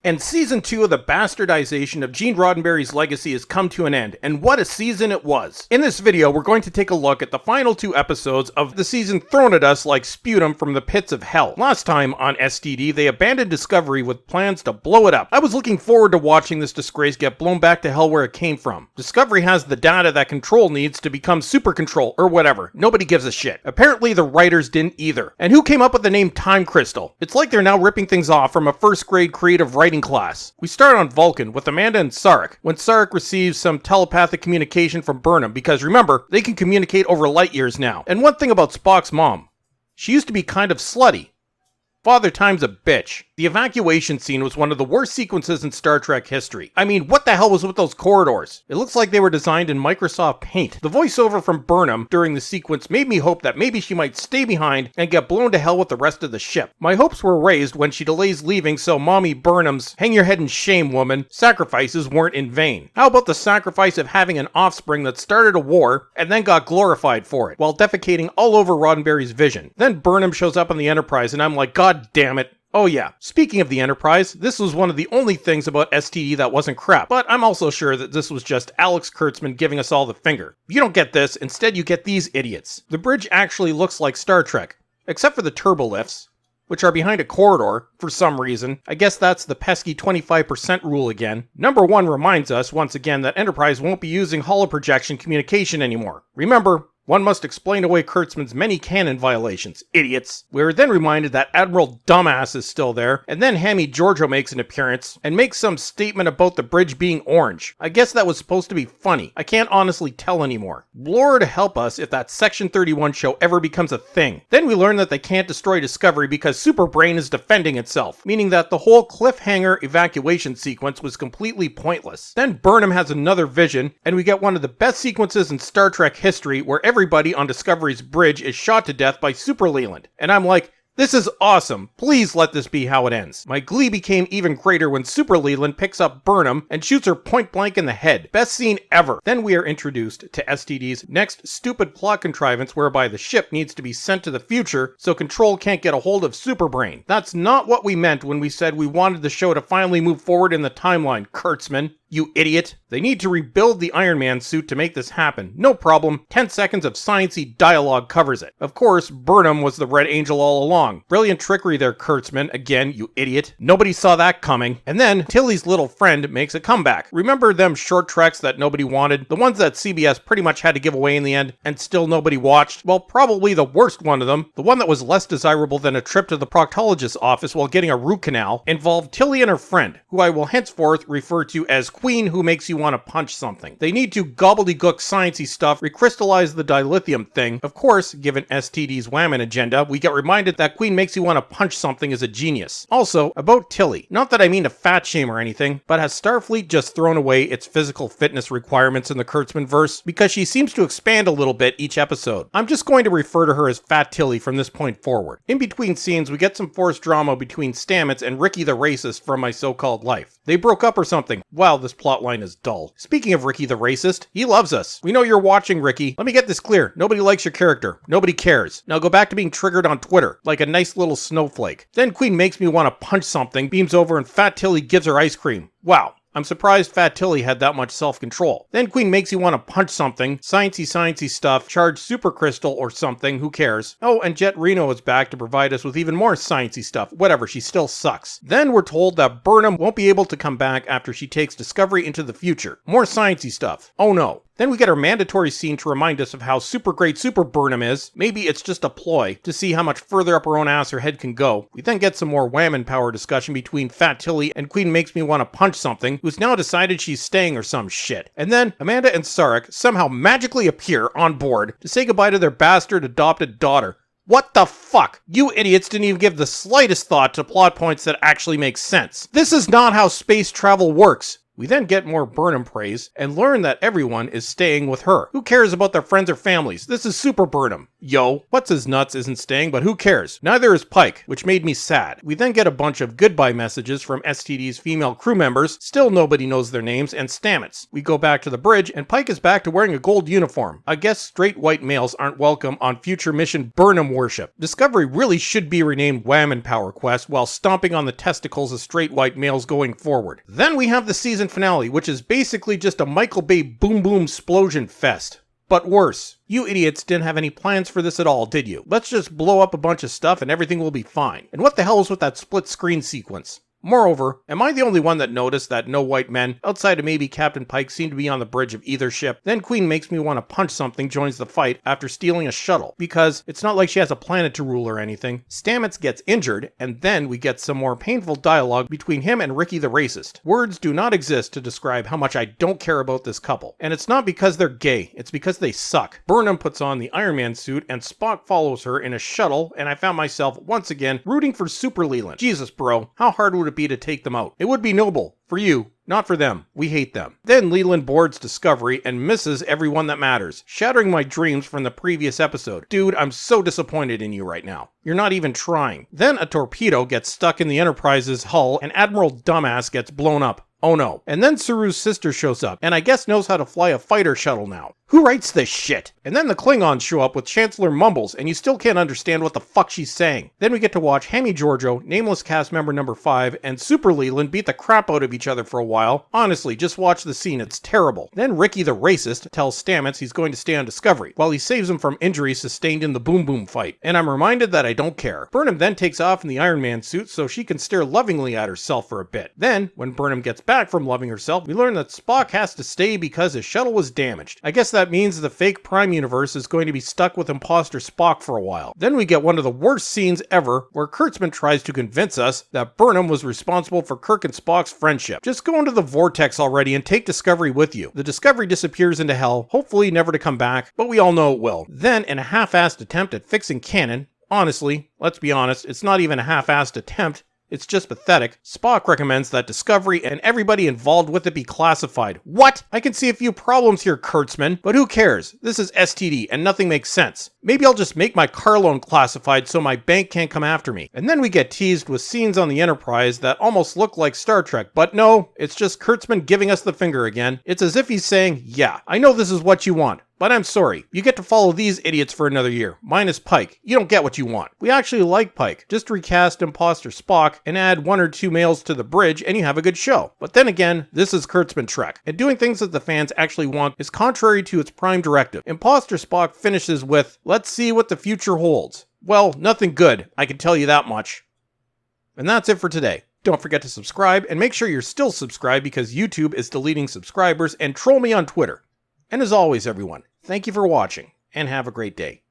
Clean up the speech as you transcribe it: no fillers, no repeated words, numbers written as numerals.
And Season 2 of the bastardization of Gene Roddenberry's legacy has come to an end, and what a season it was. In this video, we're going to take a look at the final 2 episodes of the season thrown at us like sputum from the pits of hell. Last time on STD, they abandoned Discovery with plans to blow it up. I was looking forward to watching this disgrace get blown back to hell where it came from. Discovery has the data that Control needs to become Super Control, or whatever. Nobody gives a shit. Apparently the writers didn't either. And who came up with the name Time Crystal? It's like they're now ripping things off from a first grade creative writing class. We start on Vulcan with Amanda and Sarek, when Sarek receives some telepathic communication from Burnham, because remember, they can communicate over light years now. And one thing about Spock's mom, she used to be kind of slutty. Father Time's a bitch. The evacuation scene was one of the worst sequences in Star Trek history. I mean, what the hell was with those corridors? It looks like they were designed in Microsoft Paint. The voiceover from Burnham during the sequence made me hope that maybe she might stay behind and get blown to hell with the rest of the ship. My hopes were raised when she delays leaving so Mommy Burnham's "hang your head in shame, woman" sacrifices weren't in vain. How about the sacrifice of having an offspring that started a war and then got glorified for it, while defecating all over Roddenberry's vision? Then Burnham shows up on the Enterprise and I'm like, God damn it. Oh yeah, speaking of the Enterprise, this was one of the only things about STD that wasn't crap, but I'm also sure that this was just Alex Kurtzman giving us all the finger. You don't get this, instead you get these idiots. The bridge actually looks like Star Trek, except for the turbolifts, which are behind a corridor, for some reason. I guess that's the pesky 25% rule again. Number 1 reminds us, once again, that Enterprise won't be using holoprojection communication anymore. Remember, one must explain away Kurtzman's many canon violations, idiots. We're then reminded that Admiral Dumbass is still there, and then Hammy Giorgio makes an appearance and makes some statement about the bridge being orange. I guess that was supposed to be funny. I can't honestly tell anymore. Lord help us if that Section 31 show ever becomes a thing. Then we learn that they can't destroy Discovery because Superbrain is defending itself, meaning that the whole cliffhanger evacuation sequence was completely pointless. Then Burnham has another vision, and we get one of the best sequences in Star Trek history where everybody on Discovery's bridge is shot to death by Super Leland. And I'm like, this is awesome. Please let this be how it ends. My glee became even greater when Super Leland picks up Burnham and shoots her point blank in the head. Best scene ever. Then we are introduced to STD's next stupid plot contrivance whereby the ship needs to be sent to the future so Control can't get a hold of Superbrain. That's not what we meant when we said we wanted the show to finally move forward in the timeline, Kurtzman. You idiot. They need to rebuild the Iron Man suit to make this happen. No problem. 10 seconds of sciencey dialogue covers it. Of course, Burnham was the Red Angel all along. Brilliant trickery there, Kurtzman. Again, you idiot. Nobody saw that coming. And then, Tilly's little friend makes a comeback. Remember them short treks that nobody wanted? The ones that CBS pretty much had to give away in the end, and still nobody watched? Well, probably the worst one of them, the one that was less desirable than a trip to the proctologist's office while getting a root canal, involved Tilly and her friend, who I will henceforth refer to as Queen Who Makes You Want to Punch Something. They need to gobbledygook sciencey stuff, recrystallize the dilithium thing. Of course, given STD's whammon agenda, we get reminded that Queen Makes You Want to Punch Something is a genius. Also, about Tilly. Not that I mean to fat shame or anything, but has Starfleet just thrown away its physical fitness requirements in the Kurtzman-verse? Because she seems to expand a little bit each episode. I'm just going to refer to her as Fat Tilly from this point forward. In between scenes, we get some forced drama between Stamets and Ricky the Racist from My So-Called Life. They broke up or something. Wow, this plotline is dull. Speaking of Ricky the Racist, he loves us. We know you're watching, Ricky. Let me get this clear. Nobody likes your character. Nobody cares. Now go back to being triggered on Twitter, like a nice little snowflake. Then Queen Makes Me Want to Punch Something beams over and Fat Tilly gives her ice cream. Wow. I'm surprised Fat Tilly had that much self-control. Then Queen Makes You Want to Punch Something, sciencey stuff, charge Super Crystal or something, who cares? Oh, and Jet Reno is back to provide us with even more sciencey stuff. Whatever, she still sucks. Then we're told that Burnham won't be able to come back after she takes Discovery into the future. More sciencey stuff. Oh no. Then we get our mandatory scene to remind us of how super great Super Burnham is. Maybe it's just a ploy to see how much further up her own ass her head can go. We then get some more whammon power discussion between Fat Tilly and Queen Makes Me Want to Punch Something, who's now decided she's staying or some shit. And then Amanda and Sarek somehow magically appear on board to say goodbye to their bastard adopted daughter. What the fuck? You idiots didn't even give the slightest thought to plot points that actually make sense. This is not how space travel works. We then get more Burnham praise and learn that everyone is staying with her. Who cares about their friends or families? This is Super Burnham. Yo, what's his nuts isn't staying, but who cares? Neither is Pike, which made me sad. We then get a bunch of goodbye messages from STD's female crew members, still nobody knows their names, and Stamets. We go back to the bridge, and Pike is back to wearing a gold uniform. I guess straight white males aren't welcome on future mission Burnham worship. Discovery really should be renamed Wham and Power Quest while stomping on the testicles of straight white males going forward. Then we have the season finale, which is basically just a Michael Bay boom boom explosion fest. But worse. You idiots didn't have any plans for this at all, did you? Let's just blow up a bunch of stuff and everything will be fine. And what the hell is with that split screen sequence? Moreover, am I the only one that noticed that no white men, outside of maybe Captain Pike, seem to be on the bridge of either ship? Then Queen makes me want to punch something joins the fight after stealing a shuttle, because it's not like she has a planet to rule or anything. Stamets gets injured, and then we get some more painful dialogue between him and Ricky the Racist. Words do not exist to describe how much I don't care about this couple. And it's not because they're gay, it's because they suck. Burnham puts on the Iron Man suit, and Spock follows her in a shuttle, and I found myself once again rooting for Super Leland. Jesus, bro, how hard would it be to take them out? It would be noble. For you, not for them. We hate them. Then Leland boards Discovery and misses everyone that matters, shattering my dreams from the previous episode. Dude, I'm so disappointed in you right now. You're not even trying. Then a torpedo gets stuck in the Enterprise's hull and Admiral Dumbass gets blown up. Oh no. And then Saru's sister shows up, and I guess knows how to fly a fighter shuttle now. Who writes this shit? And then the Klingons show up with Chancellor Mumbles, and you still can't understand what the fuck she's saying. Then we get to watch Hammy Giorgio, nameless cast member number 5, and Super Leland beat the crap out of each other for a while. Honestly, just watch the scene, it's terrible. Then Ricky the Racist tells Stamets he's going to stay on Discovery, while he saves him from injuries sustained in the Boom Boom fight. And I'm reminded that I don't care. Burnham then takes off in the Iron Man suit so she can stare lovingly at herself for a bit. Then, when Burnham gets back from loving herself, we learn that Spock has to stay because his shuttle was damaged. I guess that means the fake Prime universe is going to be stuck with imposter Spock for a while. Then we get one of the worst scenes ever, where Kurtzman tries to convince us that Burnham was responsible for Kirk and Spock's friendship. Just go into the vortex already and take Discovery with you. The Discovery disappears into hell, hopefully never to come back, but we all know it will. Then, in a half-assed attempt at fixing canon, honestly, let's be honest, it's not even a half-assed attempt, it's just pathetic. Spock recommends that Discovery and everybody involved with it be classified. What? I can see a few problems here, Kurtzman, but who cares? This is STD and nothing makes sense. Maybe I'll just make my car loan classified so my bank can't come after me. And then we get teased with scenes on the Enterprise that almost look like Star Trek, but no, it's just Kurtzman giving us the finger again. It's as if he's saying, yeah, I know this is what you want, but I'm sorry, you get to follow these idiots for another year, minus Pike. You don't get what you want. We actually like Pike. Just recast imposter Spock and add 1 or 2 males to the bridge and you have a good show. But then again, this is Kurtzman Trek, and doing things that the fans actually want is contrary to its prime directive. Imposter Spock finishes with, let's see what the future holds. Well, nothing good, I can tell you that much. And that's it for today. Don't forget to subscribe, and make sure you're still subscribed because YouTube is deleting subscribers, and troll me on Twitter. And as always, everyone, thank you for watching, and have a great day.